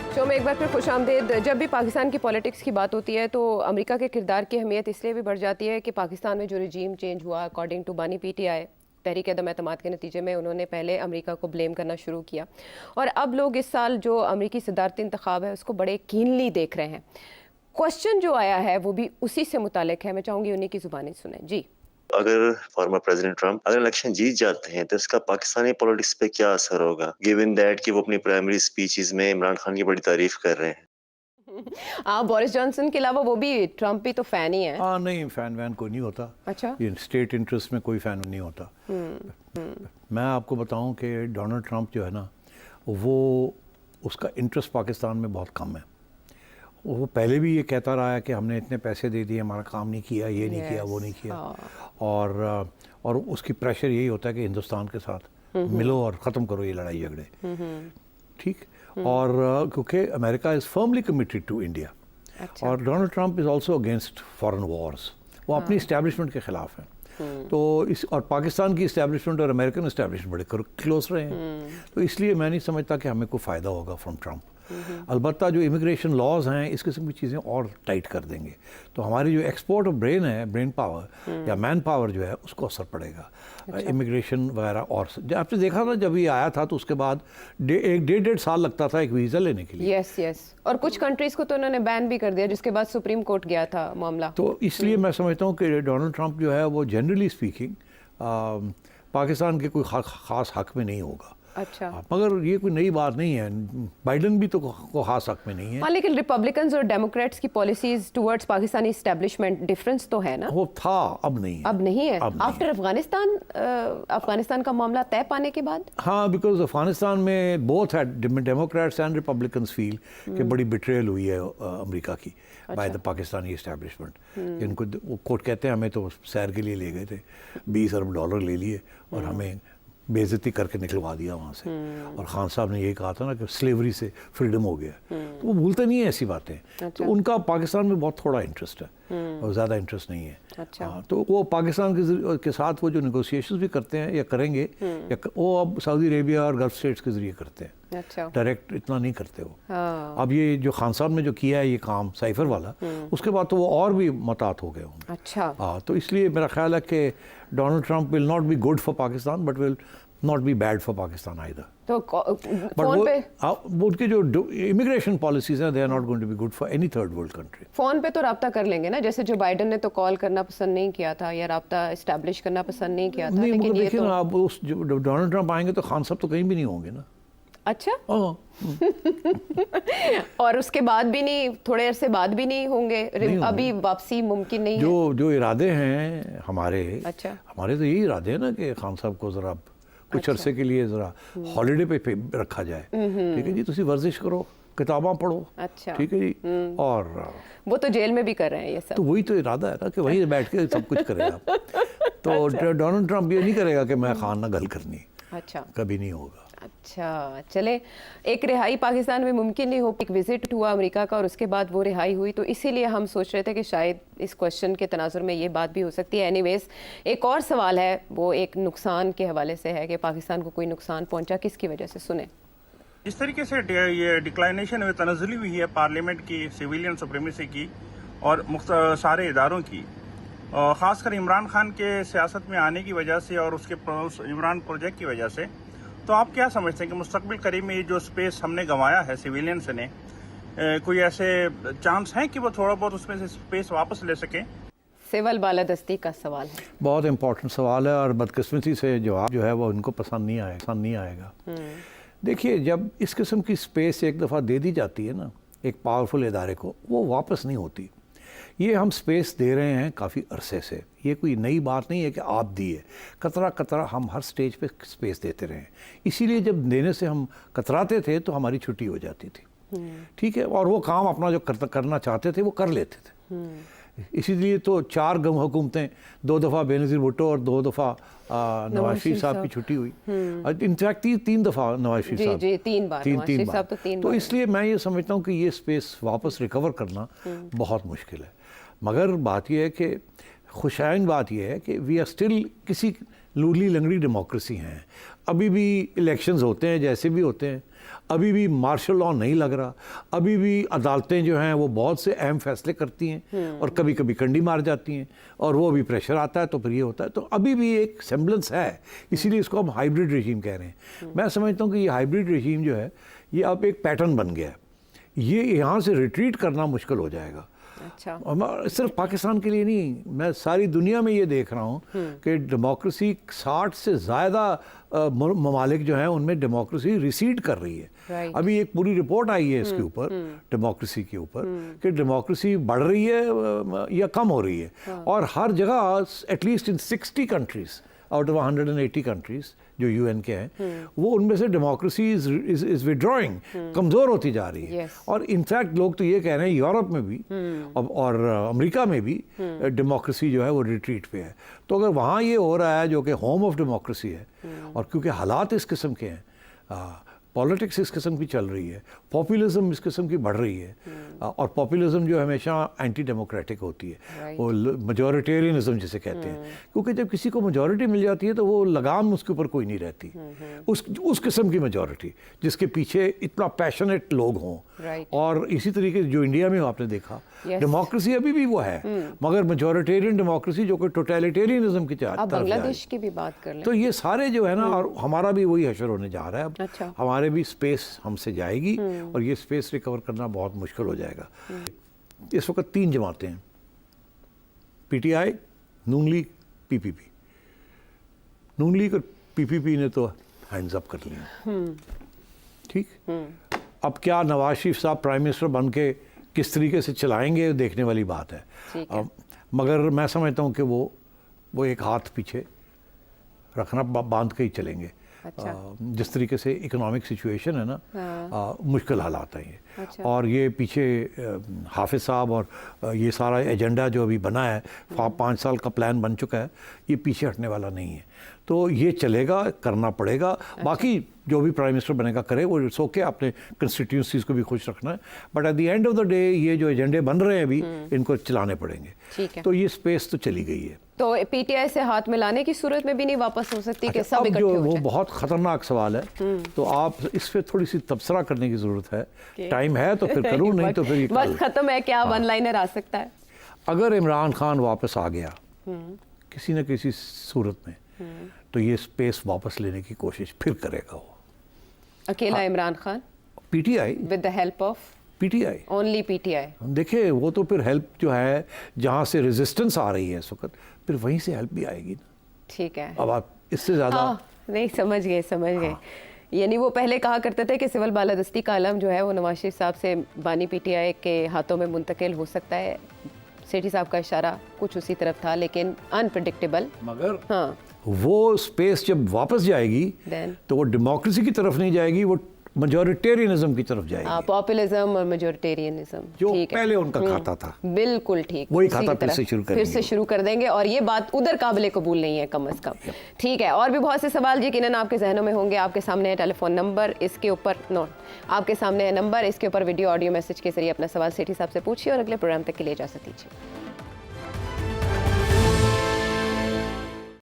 Show में एक बार फिर खुशामदीद। जब भी पाकिस्तान की पॉलिटिक्स की बात होती है तो अमेरिका के किरदार की अहमियत इसलिए भी बढ़ जाती है कि पाकिस्तान में जो रजीम चेंज हुआ, अकॉर्डिंग टू बानी पीटीआई तहरीक अदम एतमाद के नतीजे में उन्होंने पहले अमेरिका को ब्लेम करना शुरू किया और अब लोग इस साल जो अमेरिकी सदारती इंतखाब है उसको बड़े कीनली देख रहे हैं। क्वेश्चन जो आया है वो भी उसी से मुतालिक है। मैं चाहूँगी उन्हीं की ज़ुबानी सुने जी। अगर फॉर्मर प्रेसिडेंट ट्रंप अगर इलेक्शन जीत जाते हैं तो इसका पाकिस्तानी पॉलिटिक्स पे क्या असर होगा, गिवन दैट कि वो अपनी प्राइमरी स्पीचेस में इमरान खान की बड़ी तारीफ कर रहे हैं। बोरिस जॉनसन के अलावा वो भी ट्रंप भी तो फैन ही है। हाँ, नहीं, फैन वैन कोई नहीं होता। अच्छा, ये स्टेट इंटरेस्ट में कोई फैन नहीं होता। मैं आपको बताऊं कि डोनाल्ड ट्रंप जो है ना, वो उसका इंटरेस्ट पाकिस्तान में बहुत कम है। वो पहले भी ये कहता रहा है कि हमने इतने पैसे दे दिए, हमारा काम नहीं किया, ये नहीं किया, वो नहीं किया। और उसकी प्रेशर यही होता है कि हिंदुस्तान के साथ मिलो और ख़त्म करो ये लड़ाई झगड़े। ठीक। और क्योंकि America is firmly committed to India. अच्छा। और Donald Trump is also against foreign wars. वो अपनी इस्टेब्लिशमेंट के ख़िलाफ़ हैं। तो इस और पाकिस्तान की इस्टेब्लिशमेंट और अमेरिकन इस्टेब्लिशमेंट बड़े क्लोज रहे हैं। तो इसलिए मैं नहीं समझता कि हमें कोई फ़ायदा होगा फ्रॉम ट्रंप। अलबत्ता जो इमिग्रेशन लॉज हैं इस किस्म की चीज़ें और टाइट कर देंगे तो हमारी जो एक्सपोर्ट ऑफ ब्रेन है, ब्रेन पावर या मैन पावर जो है उसको असर पड़ेगा। इमिग्रेशन वगैरह। और आपने देखा था जब ये आया था तो उसके बाद डेढ़ साल लगता था एक वीज़ा लेने के लिए। यस। और कुछ कंट्रीज़ को तो उन्होंने बैन भी कर दिया जिसके बाद सुप्रीम कोर्ट गया था मामला। तो इसलिए मैं समझता हूँ कि डोनाल्ड ट्रंप जो है वो जनरली स्पीकिंग पाकिस्तान के कोई ख़ास हक में नहीं होगा। अच्छा। मगर ये कोई नई बात नहीं है, बाइडन भी तो खास हक में नहीं है। हाँ, लेकिन रिपब्लिकन्स और डेमोक्रेट्स की policies towards Pakistani establishment difference तो है ना। वो था, अब नहीं है। अब नहीं है आफ्टर अफगानिस्तान का मामला तय पाने के बाद। हाँ, बिकॉज अफगानिस्तान में बोथ है डेमोक्रेट्स एंड रिपब्लिकन्स फील कि बड़ी बिट्रेयल हुई है अमेरिका की बाय द पाकिस्तानी एस्टेब्लिशमेंट। इनको कोर्ट कहते हैं हमें तो सैर के लिए ले गए थे, $20 अरब ले लिए और हमें बेइज्जती करके निकलवा दिया वहाँ से। और खान साहब ने यही कहा था ना कि स्लेवरी से फ्रीडम हो गया। तो वो भूलते नहीं है ऐसी बातें। अच्छा। तो उनका पाकिस्तान में बहुत थोड़ा इंटरेस्ट है और ज़्यादा इंटरेस्ट नहीं है। अच्छा। तो वो पाकिस्तान के साथ वो जो नेगोशिएशंस भी करते हैं या करेंगे या वो अब सऊदी अरेबिया और गल्फ स्टेट्स के ज़रिए करते हैं। अच्छा। डायरेक्ट इतना नहीं करते वो। हाँ। अब ये जो खान साहब ने जो किया है ये काम साइफर वाला, उसके बाद तो वो और भी मुतात हो गए होंगे। अच्छा। हाँ, तो इसलिए मेरा ख्याल है कि Donald Trump will not be good for Pakistan but will not be bad for Pakistan either. तो फोन पे वो उनकी जो इमिग्रेशन पॉलिसीज हैं they are not going to be good for any third world country. Phone पे तो राब्ता कर लेंगे ना, जैसे जो बाइडन ने तो कॉल करना पसंद नहीं किया था या राब्ता एस्टैब्लिश करना पसंद नहीं किया था। नहीं, लेकिन ये देखिए तो ना, आप उस डोनाल्ड ट्रंप आएंगे तो खान साहब तो कहीं भी नहीं होंगे ना। अच्छा। हाँ। और उसके बाद भी नहीं, थोड़े अरसे बाद भी नहीं होंगे, अभी वापसी मुमकिन नहीं है। जो इरादे हैं हमारे। अच्छा। हमारे तो यही इरादे हैं ना कि खान साहब को जरा कुछ अरसे के लिए जरा हॉलीडे पे रखा जाए। ठीक है जी, तुसी वर्जिश करो, किताबां पढ़ो। अच्छा। ठीक है जी। और वो तो जेल में भी कर रहे हैं ये सब। तो वही तो इरादा है ना कि वहीं बैठ के सब कुछ करेगा। तो डोनाल्ड ट्रंप ये नहीं करेगा कि मैं खान ना गल करनी। अच्छा। कभी नहीं होगा। अच्छा, चले। एक रिहाई पाकिस्तान में मुमकिन नहीं हो। एक विजिट हुआ अमेरिका का और उसके बाद वो रिहाई हुई, तो इसीलिए हम सोच रहे थे कि शायद इस क्वेश्चन के तनाजुर में ये बात भी हो सकती है। एनीवेज, एक और सवाल है, वो एक नुकसान के हवाले से है कि पाकिस्तान को कोई नुकसान पहुंचा, किसकी वजह से, सुने। इस तरीके से ये डिक्लाइनेशन में तनज़्ज़ुली हुई है पार्लियामेंट की, सिविलियन सुप्रीमेसी की और सारे इदारों की, ख़ासकर इमरान खान के सियासत में आने की वजह से और उसके इमरान प्रोजेक्ट की वजह से। तो आप क्या समझते हैं कि मुस्तकबिल करीब में ये जो स्पेस हमने गंवाया है सिविलियन से ने, कोई ऐसे चांस हैं कि वो थोड़ा बहुत उसमें से स्पेस वापस ले सकें? सिविल बालादस्ती का सवाल है, बहुत इंपॉर्टेंट सवाल है और बदकिस्मती से जवाब जो है वो इनको पसंद नहीं आएगा। देखिए, जब इस किस्म की स्पेस एक दफ़ा दे दी जाती है ना एक पावरफुल इदारे को, वो वापस नहीं होती। ये हम स्पेस दे रहे हैं काफ़ी अरसे से, ये कोई नई बात नहीं है कि आप दिए। कतरा कतरा हम हर स्टेज पे स्पेस देते रहे। इसीलिए जब देने से हम कतराते थे तो हमारी छुट्टी हो जाती थी। ठीक है। और वो काम अपना जो करना चाहते थे वो कर लेते थे। इसीलिए तो 4 हुकूमतें, 2 दफ़ा बेनज़ीर भुट्टो और 2 दफ़ा नवाज शरीफ साहब की छुट्टी हुई। इनफैक्ट 3 दफ़ा नवाज शरीफ साहब। जी, 3 बार तीन बार। तो इसलिए मैं ये समझता हूँ कि ये स्पेस वापस रिकवर करना बहुत मुश्किल है। मगर बात यह है कि खुशाइन बात यह है कि वी आर स्टिल किसी लूली लंगड़ी डेमोक्रेसी हैं। अभी भी इलेक्शंस होते हैं जैसे भी होते हैं, अभी भी मार्शल लॉ नहीं लग रहा, अभी भी अदालतें जो हैं वो बहुत से अहम फैसले करती हैं और कभी कभी कंडी मार जाती हैं, और वो भी प्रेशर आता है तो फिर ये होता है। तो अभी भी एक सेम्बलेंस है, इसीलिए इसको हम हाइब्रिड रेजीम कह रहे हैं। मैं समझता हूँ कि ये हाइब्रिड रेजीम जो है ये अब एक पैटर्न बन गया है, ये यहाँ से रिट्रीट करना मुश्किल हो जाएगा। अच्छा, सिर्फ पाकिस्तान के लिए नहीं, मैं सारी दुनिया में ये देख रहा हूँ कि डेमोक्रेसी 60 से ज़्यादा ममालिक जो हैं उनमें डेमोक्रेसी रिसीड कर रही है। Right. अभी एक पूरी रिपोर्ट आई है इसके ऊपर, डेमोक्रेसी के ऊपर, कि डेमोक्रेसी बढ़ रही है या कम हो रही है। और हर जगह at least in 60 countries out of 180 countries जो यूएन के हैं, वो उनमें से डेमोक्रेसी इज विड्रॉइंग, कमज़ोर होती जा रही है। Yes. और इनफैक्ट लोग तो ये कह रहे हैं यूरोप में भी और अमेरिका में भी डेमोक्रेसी जो है वो रिट्रीट पे है। तो अगर वहाँ ये हो रहा है जो कि होम ऑफ डेमोक्रेसी है, और क्योंकि हालात इस किस्म के हैं, पॉलिटिक्स इस किस्म की चल रही है, पॉपुलिज्म इस किस्म की बढ़ रही है, और पॉपुलिज्म जो हमेशा एंटी डेमोक्रेटिक होती है, Right. वो मेजॉरिटेरियनिज्म जिसे कहते हैं, क्योंकि जब किसी को मेजॉरिटी मिल जाती है तो वो लगाम उसके ऊपर कोई नहीं रहती। उस किस्म की मेजॉरिटी जिसके पीछे इतना पैशनेट लोग हों। Right. और इसी तरीके से जो इंडिया में आपने देखा, Yes. डेमोक्रेसी अभी भी वो है, मगर मेजॉरिटेरियन डेमोक्रेसी जो कि टोटलिटेरियनिज्म की आप तरफ जा रही बांग्लादेश है। की भी बात कर लें। तो ये सारे जो है ना, और हमारा भी वही हशर होने जा रहा है अब। अच्छा। हमारे भी स्पेस हमसे जाएगी और ये स्पेस रिकवर करना बहुत मुश्किल हो जाएगा। इस वक्त 3 जमातें हैं, पीटीआई, नून लीग, पीपीपी। नून लीग और पीपीपी ने तो हैंड्स अप कर लिया, ठीक। अब क्या नवाज शरीफ साहब प्राइम मिनिस्टर बन के किस तरीके से चलाएंगे देखने वाली बात है। ठीक है। मगर मैं समझता हूँ कि वो एक हाथ पीछे रखना, बांध के ही चलेंगे। अच्छा। जिस तरीके से इकोनॉमिक सिचुएशन है ना, मुश्किल हालात हैं ये। अच्छा। और ये पीछे हाफिज साहब और ये सारा एजेंडा जो अभी बना है, 5 साल का प्लान बन चुका है, ये पीछे हटने वाला नहीं है। तो ये चलेगा, करना पड़ेगा। बाकी जो भी प्राइम मिनिस्टर बनेगा करे, वो सो के अपने कंस्टिट्यूंसीज को भी खुश रखना है। But at the end of the day ये जो एजेंडे बन रहे हैं अभी, इनको चलाने पड़ेंगे। ठीक है। तो ये स्पेस तो चली गई है। तो पीटीआई से हाथ मिलाने की सूरत में भी नहीं वापस हो सकती कि सब अब इकट्ठे जो हो वो जाएं? बहुत ख़तरनाक सवाल है, तो आप इस पे थोड़ी सी तबसरा करने की ज़रूरत है। टाइम है तो फिर करूँ, नहीं तो फिर ये वक्त कल। खत्म है, क्या वन लाइनर आ सकता है? अगर इमरान खान वापस आ गया किसी न किसी सूरत में, तो ये स्पेस वापस लेने की कोशिश फिर करेगा वो। अकेला Imran Khan PTI, with the help of PTI, only PTI? देखिए वो तो फिर हेल्प जो है, जहाँ से रेजिस्टेंस आ रही है इस वक्त, फिर वहीं से हेल्प भी आएगी ना। ठीक है। अब आप इससे ज़्यादा नहीं, समझ गए। यानी वो पहले कहा करते थे कि सिविल बालादस्ती का आलम जो है वो नवाज शरीफ साहब से बानी पीटीआई के हाथों में मुंतकिल हो सकता है। सेठी साहब का इशारा कुछ उसी तरफ था, लेकिन अनप्रेडिक्टेबल। मगर हाँ, वो स्पेस जब वापस जाएगी Then? तो वो डेमोक्रेसी की तरफ नहीं जाएगी, वो मेजॉरिटेरियनिज्म की तरफ जाएगी, पॉपुलिज्म और मेजॉरिटेरियनिज्म। जो ठीक है। पहले उनका खाता था। बिल्कुल ठीक, वही उसी खाता की फिर तरफ से शुरू फिर करेंगे। से शुरू कर देंगे, और ये बात उधर काबिल कबूल नहीं है कम अज कम। ठीक है। और भी बहुत से सवाल यकीनन आपके जहनों में होंगे। आपके सामने है टेलीफोन नंबर, इसके ऊपर आपके सामने है नंबर, इसके ऊपर वीडियो ऑडियो मैसेज के जरिए अपना सवाल सेठी साहब से पूछिए और अगले प्रोग्राम तक के लिए इजाजत दीजिए।